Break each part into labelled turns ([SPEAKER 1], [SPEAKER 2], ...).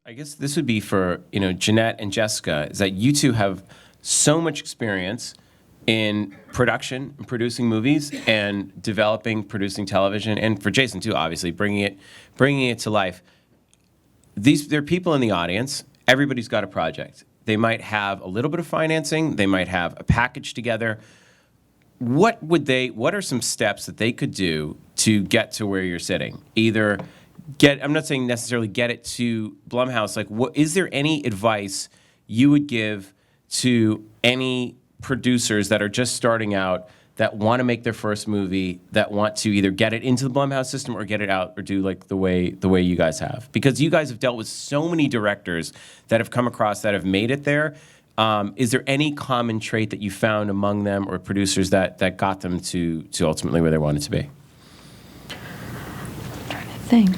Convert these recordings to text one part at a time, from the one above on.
[SPEAKER 1] I guess this would be for, Jeanette and Jessica, is that you two have so much experience in production, and producing movies, and developing, producing television, and for Jason too, obviously, bringing it to life. There are people in the audience. Everybody's got a project. They might have a little bit of financing. They might have a package together. What are some steps that they could do to get to where you're sitting? I'm not saying necessarily get it to Blumhouse. Is there any advice you would give to any producers that are just starting out, that want to make their first movie, that want to either get it into the Blumhouse system or get it out, or do the way you guys have? Because you guys have dealt with so many directors that have come across that have made it there. Is there any common trait that you found among them, or producers that got them to ultimately where they wanted to be?
[SPEAKER 2] I'm trying to think.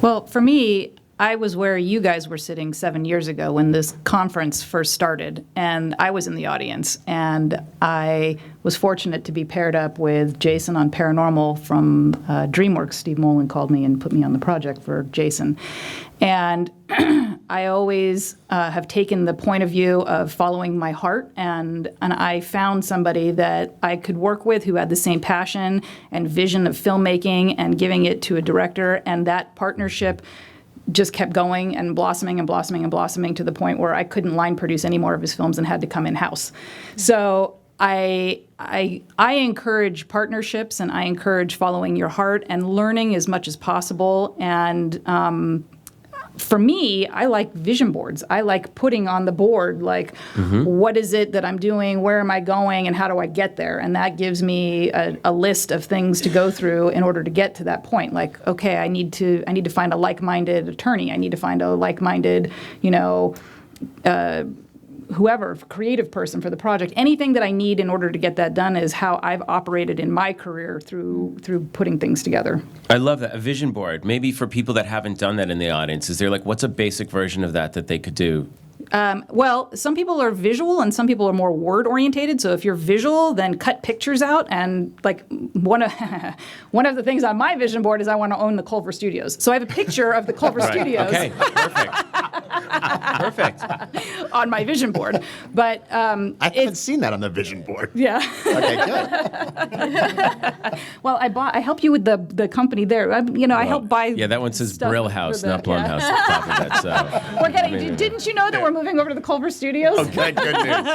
[SPEAKER 2] Well, for me, I was where you guys were sitting 7 years ago when this conference first started, and I was in the audience, and I was fortunate to be paired up with Jason on Paranormal from DreamWorks. Steve Molin called me and put me on the project for Jason. And I always have taken the point of view of following my heart, and I found somebody that I could work with who had the same passion and vision of filmmaking and giving it to a director, and that partnership just kept going and blossoming and blossoming and blossoming to the point where I couldn't line produce any more of his films and had to come in-house. So I encourage partnerships, and I encourage following your heart and learning as much as possible. And for me, I like vision boards. I like putting on the board, what is it that I'm doing, where am I going, and how do I get there? And that gives me a list of things to go through in order to get to that point. Okay, I need to find a like-minded attorney. I need to find a like-minded, whoever, creative person for the project. Anything that I need in order to get that done is how I've operated in my career through putting things together.
[SPEAKER 1] I love that. A vision board. Maybe for people that haven't done that in the audience, is there what's a basic version of that they could do?
[SPEAKER 2] Well, some people are visual and some people are more word orientated. So if you're visual, then cut pictures out. And one of the things on my vision board is I want to own the Culver Studios. So I have a picture of the Culver Studios.
[SPEAKER 1] Okay, perfect. Perfect.
[SPEAKER 2] On my vision board. But
[SPEAKER 3] I haven't seen that on the vision board.
[SPEAKER 2] Yeah.
[SPEAKER 3] Okay, good.
[SPEAKER 2] Well, I help you with the company there. I help buy.
[SPEAKER 1] Yeah, that one says Brill House, not Blumhouse at the top of that. So
[SPEAKER 2] we're getting. Didn't you know that we're moving over to the Culver Studios?
[SPEAKER 3] Okay, good news.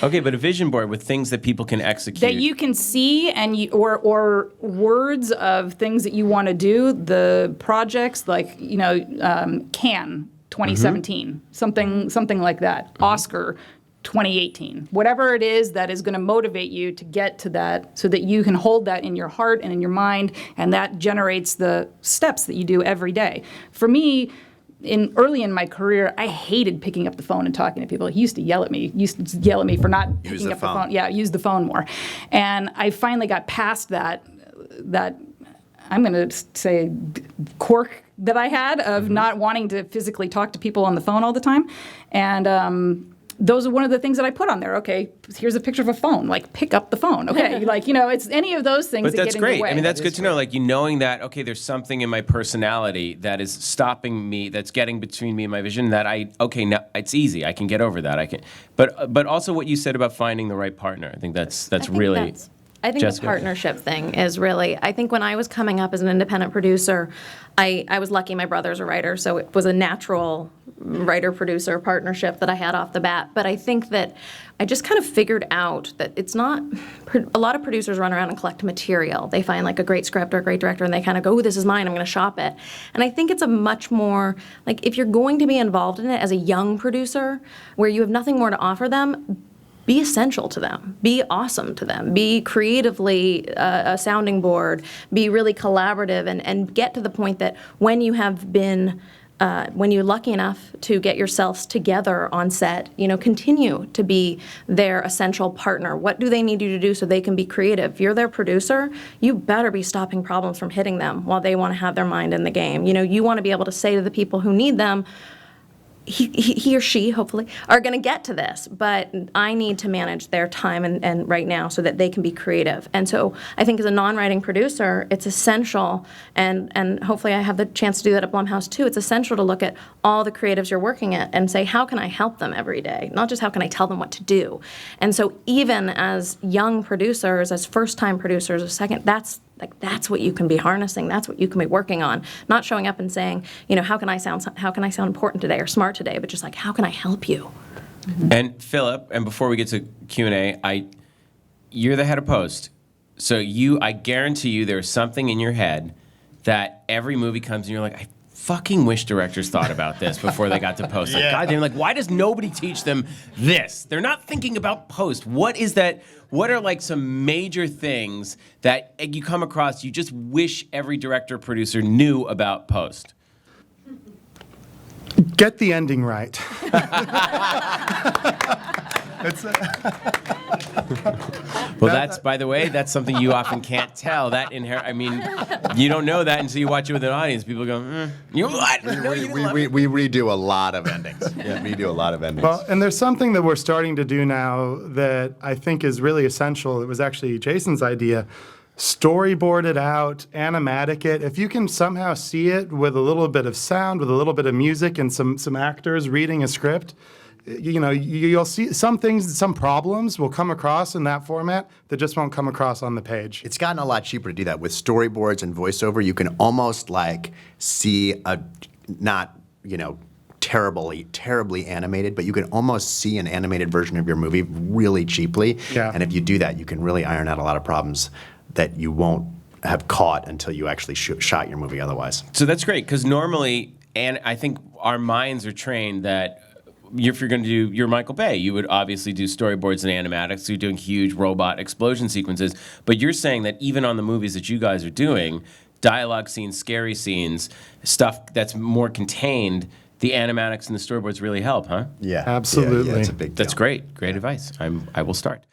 [SPEAKER 1] Okay, but a vision board with things that people can execute.
[SPEAKER 2] That you can see, and or words of things that you want to do. The projects Cannes 2017, something like that. Oscar 2018, whatever it is that is going to motivate you to get to that, so that you can hold that in your heart and in your mind, and that generates the steps that you do every day. For me, early in my career, I hated picking up the phone and talking to people. He used to yell at me for not picking up the phone. Yeah, use the phone more. And I finally got past that I'm going to say quirk that I had of not wanting to physically talk to people on the phone all the time. And those are one of the things that I put on there. Okay, here's a picture of a phone. Pick up the phone. Okay, it's any of those things.
[SPEAKER 1] But
[SPEAKER 2] that
[SPEAKER 1] that's
[SPEAKER 2] get
[SPEAKER 1] great.
[SPEAKER 2] In the way.
[SPEAKER 1] I mean, that's good to know. Knowing that, okay, there's something in my personality that is stopping me, that's getting between me and my vision. Now it's easy. I can get over that. I can. But also what you said about finding the right partner. I think that's really.
[SPEAKER 4] I think
[SPEAKER 1] Jessica.
[SPEAKER 4] the partnership thing is really, I think when I was coming up as an independent producer, I was lucky my brother's a writer, so it was a natural writer-producer partnership that I had off the bat. But I think that I just kind of figured out that it's not, a lot of producers run around and collect material. They find a great script or a great director and they kind of go, oh, this is mine, I'm going to shop it. And I think it's a much more, if you're going to be involved in it as a young producer where you have nothing more to offer them, be essential to them, be awesome to them, be creatively a sounding board, be really collaborative, and get to the point that when you have been, when you're lucky enough to get yourselves together on set, continue to be their essential partner. What do they need you to do so they can be creative? If you're their producer, you better be stopping problems from hitting them while they want to have their mind in the game. You want to be able to say to the people who need them, he or she, hopefully, are going to get to this, but I need to manage their time and right now so that they can be creative. And so I think as a non-writing producer, it's essential, and hopefully I have the chance to do that at Blumhouse too, it's essential to look at all the creatives you're working at and say, how can I help them every day? Not just how can I tell them what to do. And so even as young producers, as first-time producers, that's what you can be harnessing. That's what you can be working on. Not showing up and saying, how can I sound important today or smart today, but just like, how can I help you?
[SPEAKER 1] And Phillip, and before we get to Q&A, you're the head of post. So I guarantee you there's something in your head that every movie comes and you're like, I fucking wish directors thought about this before they got to post. Like, goddamn, why does nobody teach them this? They're not thinking about post. What is that? What are like some major things that you come across you just wish every director producer knew about post?
[SPEAKER 5] Get the ending right.
[SPEAKER 1] Well, that's, by the way, that's something you often can't tell. You don't know that until you watch it with an audience. People go, you what? No, you didn't love it."
[SPEAKER 3] We redo a lot of endings. Yeah, we do a lot of endings.
[SPEAKER 5] Well, and there's something that we're starting to do now that I think is really essential. It was actually Jason's idea. Storyboard it out, animatic it. If you can somehow see it with a little bit of sound, with a little bit of music, and some actors reading a script, you'll see some things, some problems will come across in that format that just won't come across on the page.
[SPEAKER 3] It's gotten a lot cheaper to do that with storyboards and voiceover. You can almost see terribly animated, but you can almost see an animated version of your movie really cheaply.
[SPEAKER 5] Yeah.
[SPEAKER 3] And if you do that, you can really iron out a lot of problems that you won't have caught until you actually shot your movie otherwise.
[SPEAKER 1] So that's great, because normally, and I think our minds are trained that if you're going to do your Michael Bay, you would obviously do storyboards and animatics. So you're doing huge robot explosion sequences. But you're saying that even on the movies that you guys are doing, dialogue scenes, scary scenes, stuff that's more contained, the animatics and the storyboards really help, huh?
[SPEAKER 3] Yeah.
[SPEAKER 5] Absolutely.
[SPEAKER 3] Yeah, it's a big deal.
[SPEAKER 1] That's great. Great advice. I will start.